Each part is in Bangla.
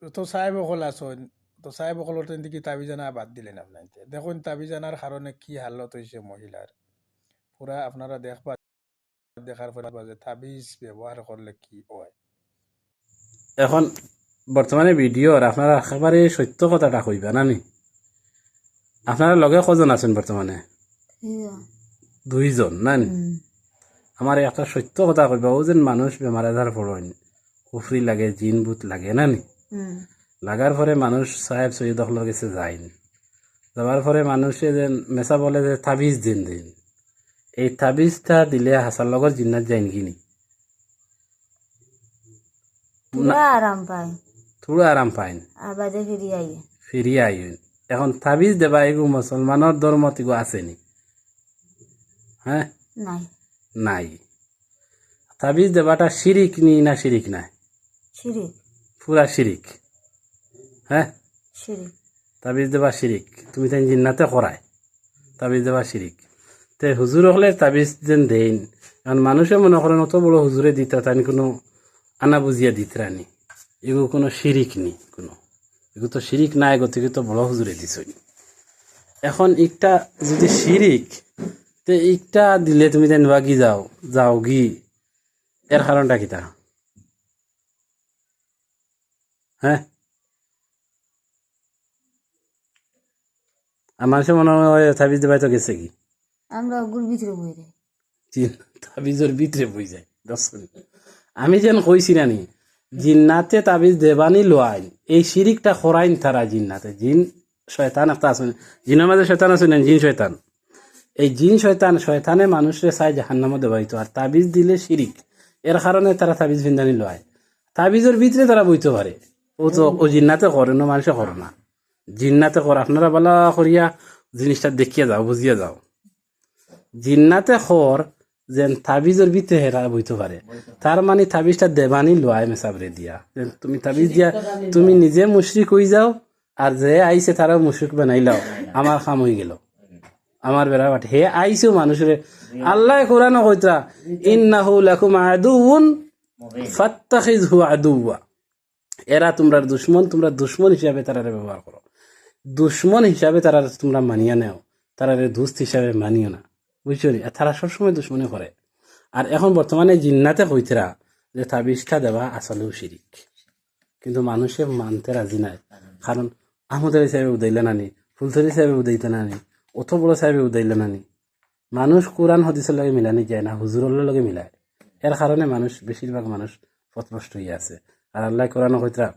তো সাহেব অকল আসন, তো সাহেব অকল কি তাবিজানা বাদ দিলেন আপনার? দেখুন তাবিজানার কারণে কি হালত হয়েছে মহিলার, পুরা আপনারা দেখবা, দেখার পরে যে তাবিজ ব্যবহার করলে কি হয়। এখন বর্তমানে ভিডিওর আপনারা একেবারে সত্য কথাটা কইবা নানি? আপনারা লগে কজন আছেন বর্তমানে? দুইজন নানি? আমার একটা সত্য কথা কইবা, ও যেন মানুষ বেমার আজার পড়েন, উফরি লাগে, জিন বুত লাগে নানি? লাগার পরে মানুষ সাহেব সৈয়দ হকলের কাছে যাইন, যাওয়ার পরে মানুষে যেন মেসা বলে যে তাবিজ দিন দিন, এই তাবিজটা দিলে হাসার লগর জিন্নাত যাইন কিনি? আরাম পায়, থোড়া আরাম পাইন, আবার ফিরি আই ফিরিয়ে আইন। এখন তাবিজ দেবা এগু মুসলমানের ধর্মত এগু আসেনি? হ্যাঁ, নাই, নাই। তাবিজ দেবাটা শিরিক নি না শিরিক নাই? শিরিক, পুরা শিরিক। হ্যাঁ, শিরিক। তাবিজ দেবা শিরিক। তুমি তাই জিন্নাতে করায় তাবিজ দেবা শিরিক। তে হুজুর হলে তাবিজ যেন দেন, কারণ মানুষে মনে করেন অত বড় হুজুরে দিতা তাই কোনো আনা বুঝিয়া দিতরানি, এগু কোনো শিরিক নি কোনো, এগু তো শিরিক নাই, গতিকে তো বড় হুজুরে দিছ। এখন একটা যদি শিরিক, তে একটা দিলে তুমি তাই বাগি যাও যাও গি, এর কারণটা কিতা? হ্যাঁ, আর মানুষের মনে হয় তাবিজ দেবাই তো গেছে কি, আমরা ওগুর ভিতরে বই রে তাবিজের ভিতরে বই যায়। আমি যেন কইছি নানি, জিন্নাতে তাবিজ দেবানি লোয়াইন, এই শিরিকটা খরাইন তারা জিন্নাতে। জিন শয়তান একটা আছে, জিনের মাঝে শয়তান আছে না, জিন শয়তান। এই জিন শয়তান, শয়তানে মানুষের চাই জাহান্নামে দেবাইতো, আর তাবিজ দিলে শিরিক, এর কারণে তারা তাবিজ ভিন্দানি লয়। তাবিজের ভিতরে তারা বইতে পারে, ও তো ও জিন্নাতে করে না, মানুষে করে না। জিন্নাতে কর, আপনারা বলা করিয়া জিনিসটা দেখিয়া যাও, বুঝিয়া যাও। জিন্নাতে খর যেন তাবিজের ভিতরে হেরা বইতে পারে, তার মানে তাবিজটা দেবানি লোয়াই মেসাবরে দিয়া, তুমি তাবিজ দিয়া তুমি নিজে মুশরিক হয়ে যাও, আর যে আইসে তারাও মুশরিক বানাইলাও, আমার কাম হয়ে গেল, আমার বেড়া বাট হে আইসেও মানুষের। আল্লাহ কোরআন কইতা, ইন্নাহু লাকুম আদুউন ফাত্তাখিযহু আদুওয়া, এরা তোমরা দুশ্মন, তোমরা দুশ্মন হিসাবে তারারে ব্যবহার করো, দুশ্মন হিসাবে তারা তোমরা মানিয়া নেও, তারারে দোস্ত হিসাবে মানিও না, বুঝছো নি? তারা সবসময় দুশ্মনী করে। আর এখন বর্তমানে জিন্নাতে কইতেরা যে তাবিজটা দেওয়া আসলেও শিরিক, কিন্তু মানুষে মানতে রাজি নাই। কারণ আহমদের সাহেবে উদাইলে নানি, ফুলতরি সাহেবে উদাইতে নানি, অত বড় সাহেবে উদাইলে নানি, মানুষ কোরআন হদিসের লগে মিলানি যায় না, হুজুরের লগে মিলায়। এর কারণে মানুষ, বেশিরভাগ মানুষ পথভ্রষ্ট হয়ে আছে। আর আল্লাহ কোরআন কইতরা,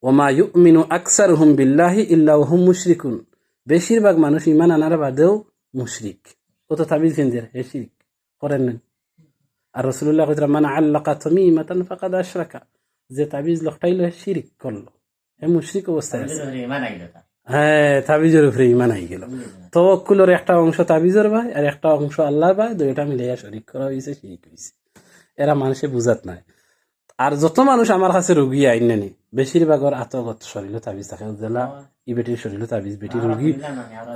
ওমা ইউমিনু আকসারুহুম বিল্লাহি ইল্লা ওয়াহুম মুশরিকুন, বেশিরভাগ মানুষ ইমান আনার বাদেও মুশরিক। ও তো তাবিজ ফিনদের হে শিরিক করেন না। আর রাসূলুল্লাহ কইতরা, মান আল্লাকা তামিমাতান ফাকাদ আশরাকা, যে তাবিজ লখটাইলো হে শিরিক করলো, হে মুশরিক অবস্থায় আছে। হ্যাঁ, তাবিজের উপরে ইমান আই গেল। তাওয়াক্কুলের একটা অংশ তাবিজের ভাই, আর একটা অংশ আল্লাহর ভাই, দুইটা মিলাইয়া শরীক করা হয়েছে, শিরিক হয়েছে। এরা মানুষে বুঝাত নাই। আর যত মানুষ আমার কাছে রুগী আইন নানি, বেশিরভাগের আতগত শরীর তাবিজ থাকে, জেলা ই বেটির শরীর তাবিজ, বেটি রুগী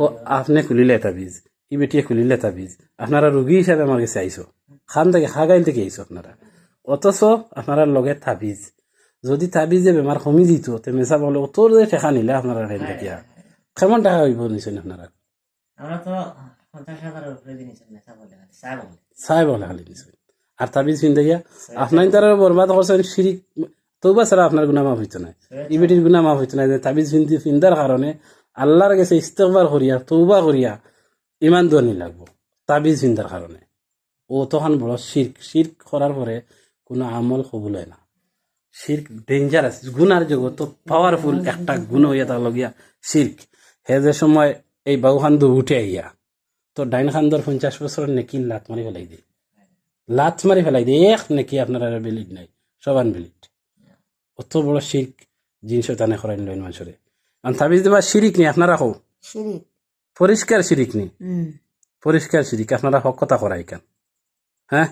ও আপনি খুলিলে তাবিজ, ই বেটিয়ে খুলিলে তাবিজ, আপনারা রুগী হিসাবে আমার কাছে আইসো, খান থেকে খাগাইল থেকে আইসো আপনারা, অথচ আপনারা লগে তাবিজ। যদি তাবিজে বেমার কমি দিত, তে মেসা বলে অতর যে ঠেকা নিলে আপনারা রেন দেখিয়া কেমন টাকা হইব নিছেন আপনারা? আমরা তো 50,000-এর উপরে জিনিস নেশা বলে সাহেব বলে খালি নিছেন। আর তাবিজ ফিন দেখিয়া আপনার তারা বরবাদ করছেন, শিরিক। তৌবা ছাড়া আপনার গুনাহ মাফ হইতো না, ই বেটির গুনাহ মাফ হইতো না। যে তাবিজ ফিন্দার কারণে আল্লাহর কাছে ইস্তেগফার করিয়া তৌবা করিয়া ইমান দোয়ানি লাগবো, তাবিজ ফিন্দার কারণে। ও তখন বড় শির্ক, শির্ক করার পরে কোনো আমল কবুল হয় না। শির্ক ডেঞ্জারাস, গুনার জগৎ তো পাওয়ারফুল একটা গুণ হইয়া তার লগিয়া শির্ক। হে যে সময় এই বাউখান্দ উঠে আইয়া তো ডাইন খান্দর 50 বছর নেকি লাত মারি ফেলাই দিয়ে, লাত মারি ফেলাই দিয়ে, এক নাকি আপনার আর বেলিড নাই, সবান বেলিড। অত বড় শির্ক জিনিস টানে করাই লইন মানুষরে। আর তাবিজ দেবা শিরিক নি, আপনারা কও শিরিক। পরিষ্কার শিরিক নি, পরিষ্কার শিরিক। আপনারা হক কথা করাই কেন? হ্যাঁ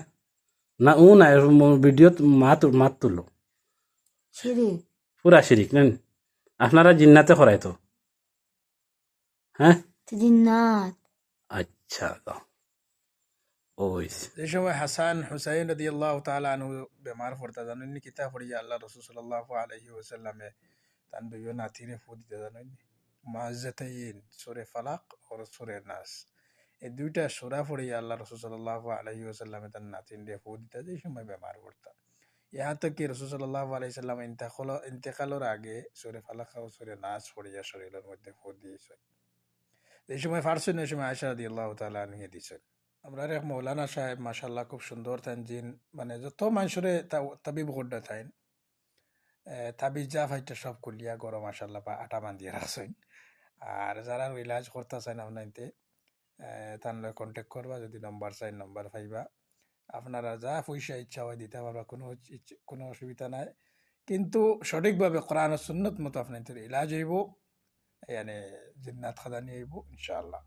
না, ও না ভিডিওত মাত তুলো, শিরিক পুরা শিরিক নেন। আপনারা জিন্নাতে করাই তো? হ্যাঁ, জিন্নাত। আচ্ছা, ওই যে সময় হাসান হুসাইন রাদিয়াল্লাহু তাআলা আনহু বেমার পড়তা জানেন নি কিতাব পড়িয়া আল্লাহ রাসূল সাল্লাল্লাহু আলাইহি ওয়াসাল্লামে তান দুইও নাতিরে ফু দিতে জানেন নি মুআজ্জাতাইন সূরা ফালাক আর সূরা নাস এই দুইটা সূরা পড়িয়া আল্লাহ রাসূল সাল্লাল্লাহু আলাইহি ওয়াসাল্লামে তান নাতিন দিয়ে ফু দিতে যে সময় বেমার পড়তা ইহা তক কি রাসূল সাল্লাল্লাহু আলাইহি সাল্লাম ইন্তেকালের আগে সূরা ফালাক ও সূরা নাস পড়িয়া শরীরের মধ্যে ফু দিয়েছে এই সময় ফারসেন এই সময় আয়েশা রাদিয়াল্লাহু তাআলা আনহা দিছেন আমরা এক মৌলানা সাহেব মাশাল্লাহ খুব সুন্দর তানজিন মানে যত মানুষরে তাবিব গড্ডা থাইন তাবিজ যা ফাইটা সব কুলিয়া গরম মাশাল্লাহ বা আটা বান্ধিয়ে রাখছেন আর যারা ইলাজ করতেছেন আপনাইতে তাহলে কন্ট্যাক্ট করবা যদি নম্বর চাই নম্বর পাইবা আপনারা যা পয়সা ইচ্ছা হয় দিতে পারবা কোনো অসুবিধা নাই কিন্তু সঠিকভাবে কোরআন ও সুন্নত মতো আপনাদের ইলাজ হইব মানে জিন্নাত খাদানি হইব ইনশাআল্লাহ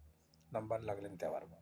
নম্বর লাগলে নিতে পারবা